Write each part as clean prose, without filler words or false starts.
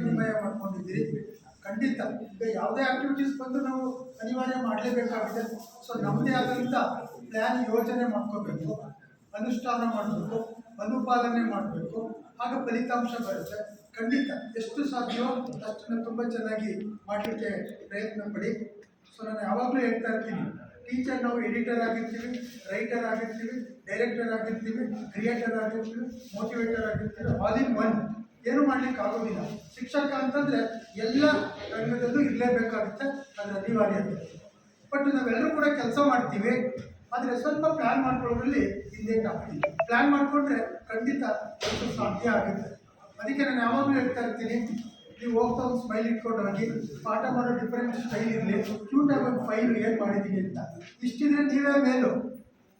ವಿನಿಮಯ ಮಾಡ್ಕೊಂಡಿದ್ದೀರಿ. ಖಂಡಿತ ಈಗ ಯಾವುದೇ ಆಕ್ಟಿವಿಟೀಸ್ ಬಂದು ನಾವು ಅನಿವಾರ್ಯ ಮಾಡಲೇಬೇಕಾಗಿದೆ. ಸೊ ನಮ್ಮದೇ ಆದಂಥ ಪ್ಲ್ಯಾನ್ ಯೋಜನೆ ಮಾಡ್ಕೋಬೇಕು, ಅನುಷ್ಠಾನ ಮಾಡಬೇಕು, ಅನುಪಾಲನೆ ಮಾಡಬೇಕು, ಆಗ ಫಲಿತಾಂಶ ಬರುತ್ತೆ. ಖಂಡಿತ ಎಷ್ಟು ಸಾಧ್ಯವೋ ಅಷ್ಟನ್ನು ತುಂಬ ಚೆನ್ನಾಗಿ ಮಾಡಲಿಕ್ಕೆ ಪ್ರಯತ್ನ ಪಡಿ. ಸೊ ನಾನು ಯಾವಾಗಲೂ ಹೇಳ್ತಾ ಇರ್ತೀನಿ, ಟೀಚರ್ ನಾವು ಎಡಿಟರ್ ಆಗಿರ್ತೀವಿ, ರೈಟರ್ ಆಗಿರ್ತೀವಿ, ಡೈರೆಕ್ಟರ್ ಆಗಿರ್ತೀವಿ, ಕ್ರಿಯೇಟರ್ ಆಗಿರ್ತೀವಿ, ಮೋಟಿವೇಟರ್ ಆಗಿರ್ತೀವಿ, ಆಲ್ ಇನ್ ಒನ್. ಏನು ಮಾಡಲಿಕ್ಕೆ ಆಗೋದಿಲ್ಲ. ಶಿಕ್ಷಕ ಅಂತಂದರೆ ಎಲ್ಲ ರಂಗದಲ್ಲೂ ಇರಲೇಬೇಕಾಗುತ್ತೆ, ಅದರ ಅನಿವಾರ್ಯತೆ. ಬಟ್ ನಾವೆಲ್ಲರೂ ಕೂಡ ಕೆಲಸ ಮಾಡ್ತೀವಿ, ಆದರೆ ಸ್ವಲ್ಪ ಪ್ಲ್ಯಾನ್ ಮಾಡ್ಕೊಳ್ಳೋದ್ರಲ್ಲಿ ಹಿಂದೇಟ್ ಆಗ್ತೀವಿ. ಪ್ಲ್ಯಾನ್ ಮಾಡಿಕೊಂಡ್ರೆ ಖಂಡಿತ ಅದು ಸಾಧ್ಯ ಆಗುತ್ತೆ. ಅದಕ್ಕೆ ನಾನು ಯಾವಾಗಲೂ ಹೇಳ್ತಾ ಇರ್ತೀನಿ, ನೀವು ಹೋಗ್ತಾ ಒಂದು ಸ್ಮೈಲ್ ಇಟ್ಕೊಂಡು ಹೋಗಿ, ಪಾಠ ಮಾಡೋ ಡಿಫ್ರೆಂಟ್ ಸ್ಟೈಲ್ ಇರಲಿ, ಕ್ಯೂಟಾಗಿ ಒಂದು ಫೈಲು ಏನು ಮಾಡಿದ್ದೀನಿ ಅಂತ. ಇಷ್ಟಿದ್ರೆ ನೀವೇ ಮೇಲು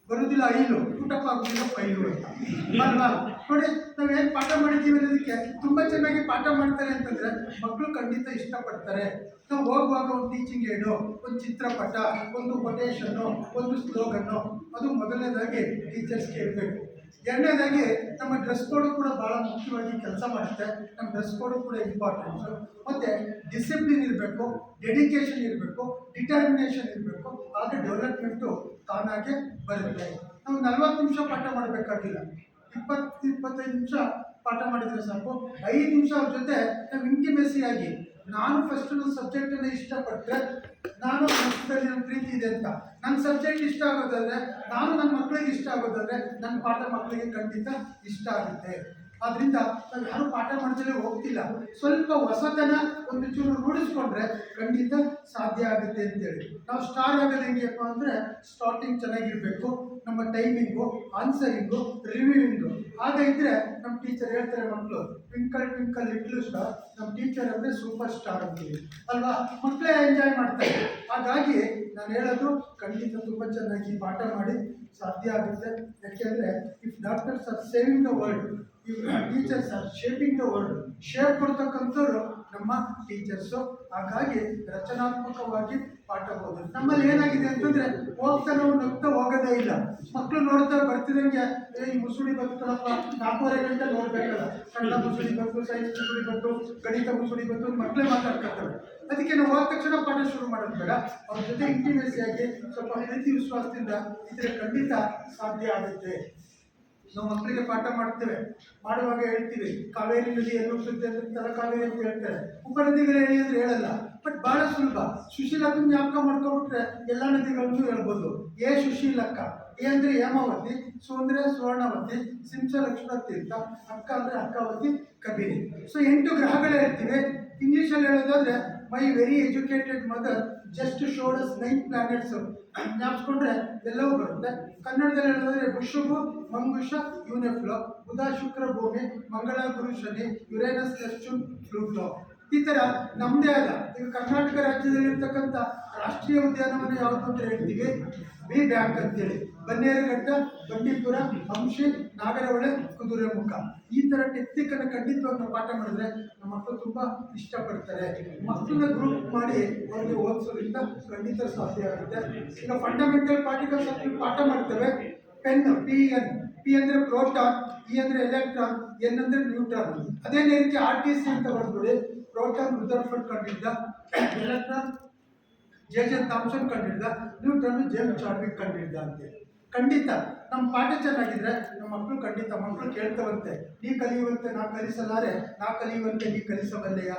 ಬರೋದಿಲ್ಲ, ಐಲು ಊಟಪ್ಪ ಆಗೋದಿಲ್ಲ ಫೈಲು ಅಂತ ಅಲ್ವಾ. ನೋಡಿ ನಾವೇನು ಪಾಠ ಮಾಡಿದ್ದೀವಿ ಅನ್ನೋದಕ್ಕೆ ತುಂಬ ಚೆನ್ನಾಗಿ ಪಾಠ ಮಾಡ್ತಾರೆ ಅಂತಂದರೆ ಮಕ್ಕಳು ಖಂಡಿತ ಇಷ್ಟಪಡ್ತಾರೆ. ನಾವು ಹೋಗುವಾಗ ಒಂದು ಟೀಚಿಂಗ್ ಏಡು, ಒಂದು ಚಿತ್ರಪಟ, ಒಂದು ಕೊಟೇಶನ್ನು, ಒಂದು ಸ್ಲೋಗನ್ನು, ಅದು ಮೊದಲನೇದಾಗಿ ಟೀಚರ್ಸ್ಗೆ ಇರಬೇಕು. ಎರಡನೇದಾಗಿ ನಮ್ಮ ಡ್ರೆಸ್ ಕೋಡು ಕೂಡ ಭಾಳ ಮುಖ್ಯವಾಗಿ ಕೆಲಸ ಮಾಡುತ್ತೆ. ನಮ್ಮ ಡ್ರೆಸ್ ಕೋಡು ಕೂಡ ಇಂಪಾರ್ಟೆಂಟು. ಮತ್ತು ಡಿಸಿಪ್ಲಿನ್ ಇರಬೇಕು, ಡೆಡಿಕೇಶನ್ ಇರಬೇಕು, ಡಿಟರ್ಮಿನೇಷನ್ ಇರಬೇಕು. ಆಗ ಡೆವಲಪ್ಮೆಂಟು ತಾನಾಗೆ ಬರುತ್ತೆ. ನಾವು 40 ನಿಮಿಷ ಪಾಠ ಮಾಡಬೇಕಾಗಿಲ್ಲ, 20-25 ನಿಮಿಷ ಪಾಠ ಮಾಡಿದರೆ ಸಾಕು. 5 ನಿಮಿಷ ಅವ್ರ ಜೊತೆ ನಾವು ಇಂಟಿಮೆಸಿಯಾಗಿ, ನಾನು ಫಸ್ಟ್ ನನ್ನ ಸಬ್ಜೆಕ್ಟನ್ನು ಇಷ್ಟಪಟ್ಟರೆ, ನಾನು ಮಕ್ಕಳಲ್ಲಿ ನನ್ನ ಪ್ರೀತಿ ಇದೆ ಅಂತ ನನ್ನ ಸಬ್ಜೆಕ್ಟ್ ಇಷ್ಟ ಆಗೋದಾದರೆ, ನಾನು ನನ್ನ ಮಕ್ಕಳಿಗೆ ಇಷ್ಟ ಆಗೋದಾದರೆ ನನ್ನ ಪಾಠ ಮಕ್ಕಳಿಗೆ ಖಂಡಿತ ಇಷ್ಟ ಆಗುತ್ತೆ. ಆದ್ದರಿಂದ ನಾವು ಯಾರು ಪಾಠ ಮಾಡ್ತಲೇ ಹೋಗ್ತಿಲ್ಲ. ಸ್ವಲ್ಪ ಹೊಸತನ ಒಂದು ಚೂರು ರೂಢಿಸ್ಕೊಂಡ್ರೆ ಖಂಡಿತ ಸಾಧ್ಯ ಆಗುತ್ತೆ ಅಂತೇಳಿ. ನಾವು ಸ್ಟಾರ್ ಆಗೋದು ಹೆಂಗೆಪ್ಪ ಅಂದರೆ, ಸ್ಟಾರ್ಟಿಂಗ್ ಚೆನ್ನಾಗಿರಬೇಕು, ನಮ್ಮ ಟೈಮಿಂಗು, ಆನ್ಸರಿಂಗು, ರಿವ್ಯೂವಿಂಗು. ಆಗ ಇದ್ದರೆ ನಮ್ಮ ಟೀಚರ್ ಹೇಳ್ತಾರೆ, ಮಕ್ಕಳು ಟ್ವಿಂಕಲ್ ಟ್ವಿಂಕಲ್ ಲಿಟ್ಲ್ ಸ್ಟಾರ್, ನಮ್ಮ ಟೀಚರ್ ಅಂದರೆ ಸೂಪರ್ ಸ್ಟಾರ್ ಅಂತೀವಿ ಅಲ್ವಾ. ಮಕ್ಕಳೇ ಎಂಜಾಯ್ ಮಾಡ್ತಾರೆ. ಹಾಗಾಗಿ ನಾನು ಹೇಳೋದು, ಖಂಡಿತ ತುಂಬ ಚೆನ್ನಾಗಿ ಪಾಠ ಮಾಡಿ ಸಾಧ್ಯ ಆಗುತ್ತೆ. ಯಾಕೆಂದರೆ if doctors are saving the world, teachers are shaping the world. Shape ಕೊಡ್ತಕ್ಕಂಥವ್ರು ನಮ್ಮ ಟೀಚರ್ಸು. ಹಾಗಾಗಿ ರಚನಾತ್ಮಕವಾಗಿ ಪಾಠ ಓದೋದು. ನಮ್ಮಲ್ಲಿ ಏನಾಗಿದೆ ಅಂತಂದರೆ, ಹೋಗ್ತಾ ನಾವು ನಗ್ತಾ ಹೋಗೋದೇ ಇಲ್ಲ. ಮಕ್ಕಳು ನೋಡ್ತಾ ಬರ್ತಿದಂಗೆ ಈ ಮುಸುಳಿ ಬರ್ತದಪ್ಪ, 4:30 ಗಂಟೆ ನೋಡಬೇಕಲ್ಲ, ಕನ್ನಡ ಮುಸುಳಿ ಬಂತು, ಸೈನ್ಸ್ ಮುಸುಳಿ ಬಂತು, ಗಣಿತ ಮುಸುಳಿ ಬಂತು, ಮಕ್ಕಳೇ ಮಾತಾಡ್ಕೊಳ್ತವೆ. ಅದಕ್ಕೆ ನಾವು ಹೋದ ತಕ್ಷಣ ಪಾಠ ಶುರು ಮಾಡೋದು ಬೇಡ. ಅವ್ರ ಜೊತೆ ಇಂಟಿಮೆಸಿಯಾಗಿ ಸ್ವಲ್ಪ ಪ್ರೀತಿ ವಿಶ್ವಾಸದಿಂದ ಇದ್ರೆ ಖಂಡಿತ ಸಾಧ್ಯ ಆಗುತ್ತೆ. ನಾವು ಮಕ್ಕಳಿಗೆ ಪಾಠ ಮಾಡ್ತೇವೆ, ಮಾಡುವಾಗ ಹೇಳ್ತೀವಿ ಕಾವೇರಿ ನದಿ ಎಲ್ಲೂ ಸುದ್ದಿ ಅಂದ್ರೆ ತಲಕಾವೇರಿ ಅಂತ ಹೇಳ್ತಾರೆ. ಉಪನದಿಗಳು ಹೇಳಿ ಅಂದರೆ ಹೇಳಲ್ಲ. ಬಟ್ ಭಾಳ ಸುಲಭ. ಸುಶೀಲಕ್ಕನ ಜ್ಞಾಪಕ ಮಾಡ್ಕೊಂಡ್ಬಿಟ್ರೆ ಎಲ್ಲ ನದಿಗಳನ್ನು ಹೇಳ್ಬೋದು. ಎ ಸುಶೀಲಕ್ಕ, ಎ ಅಂದರೆ ಹೇಮಾವತಿ, ಸು ಅಂದರೆ ಸುವರ್ಣವತಿ, ಸಿಂಚ ಲಕ್ಷ್ಮಣ ತೀರ್ಥ, ಅಕ್ಕ ಅಂದರೆ ಅಕ್ಕಾವತಿ, ಕಬಿನಿ. ಸೊ 8 ಗ್ರಹಗಳು ಹೇಳ್ತೀವಿ. ಇಂಗ್ಲೀಷಲ್ಲಿ ಹೇಳೋದಾದರೆ, my very educated mother just showed us 9 planets. ಜ್ಞಾಪಿಸ್ಕೊಂಡ್ರೆ ಎಲ್ಲವೂ ಬರುತ್ತೆ. ಕನ್ನಡದಲ್ಲಿ ಹೇಳೋದಾದರೆ ವೃಷಭ, ಮಂಗುಷ, ಯೂನೆಫ್ಲೋ, ಬುಧ, ಶುಕ್ರ, ಭೂಮಿ, ಮಂಗಳ, ಗುರು, ಶನಿ, ಯುರೇನಸ್, ನೆಪ್ಚೂನ್, ಪ್ಲೂಟೋ. ಈ ಥರ ನಮ್ಮದೇ ಆದ, ಈಗ ಕರ್ನಾಟಕ ರಾಜ್ಯದಲ್ಲಿರ್ತಕ್ಕಂಥ ರಾಷ್ಟ್ರೀಯ ಉದ್ಯಾನವನ ಯಾವುದು ಅಂತ ಹೇಳ್ತೀವಿ, ಬಿ ಬ್ಯಾಂಕ್ ಅಂತೇಳಿ. ಬನ್ನೇರುಘಟ್ಟ, ಬಂಡೀಪುರ, ಹಂಶಿ, ನಾಗರಹೊಳೆ, ಕುದುರೆಮುಖ. ಈ ಥರ ಟೆಕ್ನಿಕನ್ನು ಖಂಡಿತವಾಗಿ ನಾವು ಪಾಠ ಮಾಡಿದ್ರೆ ನಮ್ಮ ಮಕ್ಕಳು ತುಂಬ ಇಷ್ಟಪಡ್ತಾರೆ. ಮಕ್ಕಳನ್ನ ಗ್ರೂಪ್ ಮಾಡಿ ಅವ್ರಿಗೆ ಓದಿಸೋದ್ರಿಂದ ಖಂಡಿತ ಸಾಧ್ಯ ಆಗುತ್ತೆ. ಈಗ ಫಂಡಮೆಂಟಲ್ ಪಾರ್ಟಿಕಲ್ಸ್ ಅಂತ ಪಾಠ ಮಾಡ್ತೇವೆ. ಪೆನ್, ಪಿ ಅಂದರೆ ಪ್ರೋಟಾನ್, ಇ ಅಂದರೆ ಎಲೆಕ್ಟ್ರಾನ್, ಎನ್ ಅಂದರೆ ನ್ಯೂಟ್ರಾನ್. ಅದೇ ರೀತಿ RTC ಅಂತ ಬರ್ಬಿಡಿ. ಪ್ರೋಟಾನ್ ರುದರ್ಫರ್ಡ್ ಕಂಡಿದ್ದ, ಎಲೆಕ್ಟ್ರಾನ್ ಜೆ ಥಾಮ್ಸನ್ ಕಂಡಿದ್ದ, ನ್ಯೂಟ್ರಾನ್ ಜೇಮ್ಸ್ ಚಾಡ್ವಿಕ್ ಕಂಡಿದ್ದ ಅಂತೇಳಿ. ಖಂಡಿತ ನಮ್ಮ ಪಾಠ ಚೆನ್ನಾಗಿದ್ರೆ ನಮ್ಮ ಮಕ್ಕಳು ಖಂಡಿತ ಮಕ್ಕಳು ಕೇಳ್ತವಂತೆ, ನೀ ಕಲಿಯುವಂತೆ ನಾ ಕಲಿಸಲಾರೆ, ನಾ ಕಲಿಯುವಂತೆ ನೀ ಕಲಿಸಬಲ್ಲೆಯ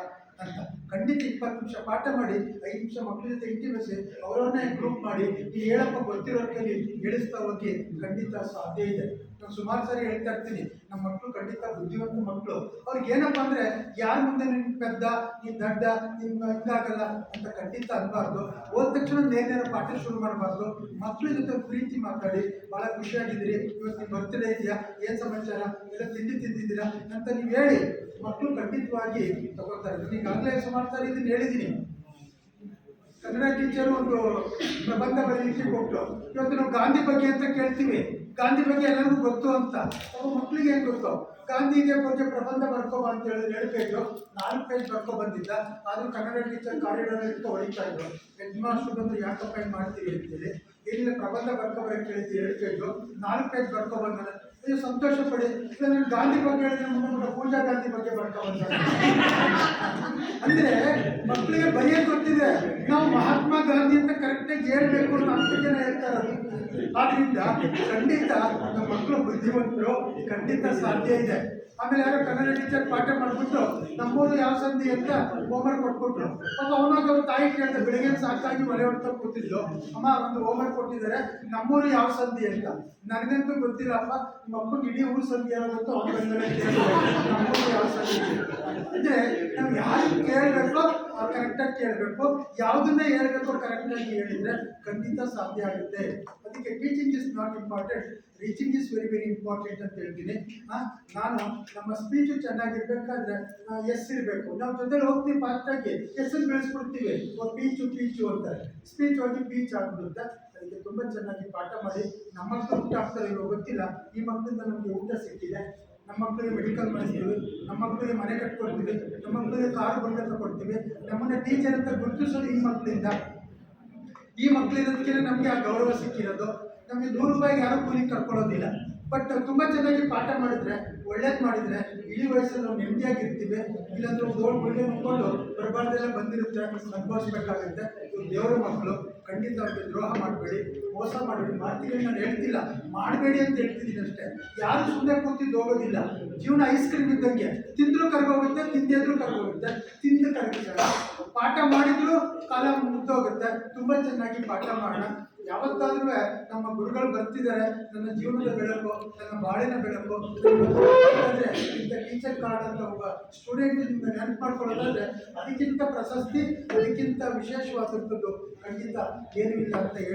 ಅಂತ. ಖಂಡಿತ 20 ನಿಮಿಷ ಪಾಠ ಮಾಡಿ, 5 ನಿಮಿಷ ಮಕ್ಕಳ ಜೊತೆ ಇಂಟಿಮೆಸಿ ಅವರನ್ನೇ ಗ್ರೂಪ್ ಮಾಡಿ, ಈ ಹೇಳಪ್ಪ ಗೊತ್ತಿರೋ ಕೈಲಿ ಹೇಳಿಸ್ತಾ ಹೋಗಿ ಖಂಡಿತ ಸಾಧ್ಯ ಇದೆ. ನಾನು ಸುಮಾರು ಸಾರಿ ಹೇಳ್ತಾ ಇರ್ತೀನಿ, ನಮ್ಮ ಮಕ್ಕಳು ಖಂಡಿತ ಬುದ್ಧಿವಂತ ಮಕ್ಕಳು. ಅವ್ರಿಗೆ ಏನಪ್ಪ ಅಂದರೆ, ಯಾರ ಮುಂದೆ ನಿನ್ನ ಪೆದ್ದ, ನೀನು ದಡ್ಡ, ನಿನ್ನ ಹಿಂಗಾಗಲ್ಲ ಅಂತ ಖಂಡಿತ ಅನ್ಬಾರ್ದು. ಹೋದ ತಕ್ಷಣ ನೇರ ಪಾಠ ಶುರು ಮಾಡಬಾರ್ದು. ಮಕ್ಕಳ ಜೊತೆ ಪ್ರೀತಿ ಮಾತಾಡಿ, ಭಾಳ ಖುಷಿಯಾಗಿದ್ದೀರಿ, ಇವತ್ತು ನಿಮ್ಮ ಬರ್ತ್ಡೇ ಇದೆಯಾ, ಏನು ಸಮಾಚಾರ, ಎಲ್ಲ ತಿಂದಿದ್ದೀರಾ ಅಂತ ನೀವು ಹೇಳಿ ಮಕ್ಕಳು ಖಂಡಿತವಾಗಿ ತಗೋತಾರೆ. ನಾನು ಈಗಾಗಲೇ ಸುಮಾರು ಸಾರಿ ಇದನ್ನು ಹೇಳಿದ್ದೀನಿ. ಕನ್ನಡ ಟೀಚರು ಒಂದು ಪ್ರಬಂಧ ಬರೀಲಿಕ್ಕೆ ಕೊಟ್ಟು, ಇವತ್ತು ನಾವು ಗಾಂಧಿ ಬಗ್ಗೆ ಅಂತ ಕೇಳ್ತೀವಿ, ಗಾಂಧಿ ಬಗ್ಗೆ ಎಲ್ಲರಿಗೂ ಗೊತ್ತು ಅಂತ. ಮಕ್ಕಳಿಗೆ ಏನು ಗೊತ್ತು, ಗಾಂಧಿಗೆ ಬಗ್ಗೆ ಪ್ರಬಂಧ ಬರ್ಕೊಬ ಅಂತ ಹೇಳಿದ್ರೆ 7 ಪೇಜು 4 ಪೇಜ್ ಬರ್ಕೊ ಬಂದಿದ್ದ. ಆದರೂ ಕನ್ನಡ ಟೀಚರ್ ಕಾರಿಡಾರ್ ಇಟ್ಟು ಹೊಡಿತಾ ಇದ್ರು. ಹೆಡ್ ಮಾಸ್ಟರ್ ಬಂದು ಯಾಕಪ್ಪ ಏನು ಮಾಡ್ತೀವಿ ಅಂತೇಳಿ, ಏನಿಲ್ಲ ಪ್ರಬಂಧ ಬರ್ಕೊಬರಕ್ಕೆ ಹೇಳ್ತೀವಿ, 7 ಪೇಜು 4 ಪೇಜ್ ಬರ್ಕೊ ಬಂದರೆ ನೀವು ಸಂತೋಷ ಪಡಿ. ಇಲ್ಲ ನಾನು ಗಾಂಧಿ ಬಗ್ಗೆ ಹೇಳಿದ್ರೆ ಮುಂದೆ ಪೂಜಾ ಗಾಂಧಿ ಬಗ್ಗೆ ಬರ್ಕೊ ಬಂದ ಅಂದ್ರೆ ಮಕ್ಕಳಿಗೆ ಬರೆಯೋದು ಗೊತ್ತಿದೆ, ನಾವು ಮಹಾತ್ಮ ಗಾಂಧಿ ಅಂತ ಕರೆಕ್ಟಾಗಿ ಹೇಳ್ಬೇಕು ಅನ್ನೋ 10 ಜನ ಹೇಳ್ತಾರೆ. ಆದ್ರಿಂದ ಖಂಡಿತ ನಮ್ಮ ಮಕ್ಕಳು ಬುದ್ಧಿವಂತರು, ಖಂಡಿತ ಸಾಧ್ಯ ಇದೆ. ಆಮೇಲೆ ಯಾರೋ ಕನ್ನಡ ಟೀಚರ್ ಪಾಠ ಮಾಡಿಬಿಟ್ಟು ನಮ್ಮೂರು ಯಾವ ಸಂಧಿ ಅಂತ ಹೋಮ್ವರ್ಕ್ ಕೊಟ್ಬಿಟ್ರು. ಪಾಪ ಅವನಾಗ ಅವ್ರ ತಾಯಿ ಕೇಳಿದೆ, ಬೆಳಿಗ್ಗೆ ಸಾಕಾಗಿ ಒಲೆ ಹೊಡ್ತಾ ಕೂತಿದ್ಲು, ಅಮ್ಮ ಒಂದು ಹೋಮ್ವರ್ಕ್ ಕೊಟ್ಟಿದ್ದಾರೆ, ನಮ್ಮೂರು ಯಾವ ಸಂಧಿ ಅಂತ. ನನಗಂತೂ ಗೊತ್ತಿಲ್ಲಪ್ಪ, ನಿಮ್ಮ ಅಪ್ಪಗೆ ಇಡೀ ಊರು ಸಂಧಿ ಯಾವಾಗಂತೂ ಅವ್ರ ನಮ್ಮೂರು ಯಾವ ಸಂಧಿ ಅಂದ್ರೆ ನಾವು ಯಾರು ಕೇಳಬೇಕೋ ಕರೆಕ್ಟಾಗಿ ಕೇಳಬೇಕು, ಯಾವುದನ್ನ ಹೇಳ್ಬೇಕೋ ಕರೆಕ್ಟಾಗಿ ಹೇಳಿದ್ರೆ ಖಂಡಿತ ಸಾಧ್ಯ ಆಗುತ್ತೆ. ಅದಕ್ಕೆ teaching is not important, reaching is very very important ಅಂತ ಹೇಳ್ತೀನಿ. ನಾನು ನಮ್ಮ ಸ್ಪೀಚು ಚೆನ್ನಾಗಿರ್ಬೇಕಾದ್ರೆ ಎಸ್ ಇರಬೇಕು. ನಾವು ಜೊತೆಲಿ ಹೋಗ್ತೀವಿ ಫಾಸ್ಟಾಗಿ ಎಸ್ಸನ್ನು ಬೆಳೆಸ್ಬಿಡ್ತೀವಿ, ಪೀಚು ಅಂತಾರೆ, ಸ್ಪೀಚ್ ಹೋಗಿ ಪೀಚ್ ಆಗ್ಬಿಡುತ್ತೆ. ಅದಕ್ಕೆ ತುಂಬ ಚೆನ್ನಾಗಿ ಪಾಠ ಮಾಡಿ ನಮ್ಮ ಮಕ್ಕಳು ಊಟ ಆಗ್ತಾರೆ ಇವಾಗ ಗೊತ್ತಿಲ್ಲ, ಈ ಮಕ್ಕಳಿಂದ ನಮಗೆ ಊಟ ಸಿಕ್ಕಿದೆ, ನಮ್ಮ ಮಕ್ಕಳಿಗೆ ಮೆಡಿಕಲ್ ಮಾಡಿಸ್ತೀವಿ, ನಮ್ಮ ಮಕ್ಕಳಿಗೆ ಮನೆ ಕಟ್ಕೊಡ್ತೀವಿ, ನಮ್ಮ ಮಕ್ಕಳಿಗೆ ಕಾರು ಬಂದ ಕೊಡ್ತೀವಿ, ನಮ್ಮನ್ನ ಟೀಚರ್ ಅಂತ ಗುರುತಿಸೋದು ಈ ಮಕ್ಕಳಿಂದ. ಈ ಮಕ್ಕಳಿರೋದಕ್ಕೆ ನಮಗೆ ಆ ಗೌರವ ಸಿಕ್ಕಿರೋದು. ನಮಗೆ 100 ರೂಪಾಯಿಗೆ ಯಾರೂ ಕೂಲಿ ಕರ್ಕೊಳ್ಳೋದಿಲ್ಲ. ಬಟ್ ತುಂಬ ಚೆನ್ನಾಗಿ ಪಾಠ ಮಾಡಿದ್ರೆ, ಒಳ್ಳೇದು ಮಾಡಿದರೆ ಇಡೀ ವಯಸ್ಸಲ್ಲಿ ನಾವು ನೆಮ್ಮದಿಯಾಗಿರ್ತೀವಿ. ಇಲ್ಲಾಂದ್ರೆ ದೊಡ್ಡ ಒಳ್ಳೆ ಮಕ್ಕಳು ಬರಬಾರ್ದೆಲ್ಲ ಬಂದಿರುತ್ತೆ, ಅನುಭವಿಸ್ಬೇಕಾಗುತ್ತೆ. ಇವ್ರು ದೇವರ ಮಕ್ಕಳು, ಖಂಡಿತ ಅವ್ರಿಗೆ ದ್ರೋಹ ಮಾಡಬೇಡಿ, ಮೋಸ ಮಾಡಬೇಡಿ. ಮಾಡ್ತೀವಿ ನಾನು ಹೇಳ್ತಿಲ್ಲ, ಮಾಡಬೇಡಿ ಅಂತ ಹೇಳ್ತಿದ್ದೀನಿ ಅಷ್ಟೇ. ಯಾರು ಸುಮ್ಮನೆ ಕೂತಿದ್ದು ಹೋಗೋದಿಲ್ಲ. ಜೀವನ ಐಸ್ ಕ್ರೀಮ್ ಇದ್ದಂಗೆ, ತಿಂದರೂ ಕರ್ಗೋಗುತ್ತೆ, ತಿಂದಿದ್ರು ಕರ್ಗೋಗುತ್ತೆ, ತಿಂದು ಕರಗಿಸಲ್ಲ. ಪಾಠ ಮಾಡಿದ್ರು ಕಾಲ ಮುಗ್ದೋಗುತ್ತೆ. ತುಂಬ ಚೆನ್ನಾಗಿ ಪಾಠ ಮಾಡೋಣ. ಯಾವತ್ತಾದ್ರೂ ನಮ್ಮ ಗುರುಗಳು ಬರ್ತಿದ್ದಾರೆ, ನನ್ನ ಜೀವನದ ಬೆಳಕು, ನನ್ನ ಬಾಳಿನ ಬೆಳಕು ಅಂದರೆ ಇಂಥ ಟೀಚರ್ ಕಾರ್ಡ್ ಅಂತ ಒಬ್ಬ ಸ್ಟೂಡೆಂಟ್ ನೆನಪು ಮಾಡ್ಕೊಳ್ಳೋದಾದ್ರೆ ಅದಕ್ಕಿಂತ ಪ್ರಶಸ್ತಿ, ಅದಕ್ಕಿಂತ ವಿಶೇಷವಾದಂಥದ್ದು ಖಂಡಿತ ಏನೂ ಇಲ್ಲ ಅಂತ ಹೇಳಿ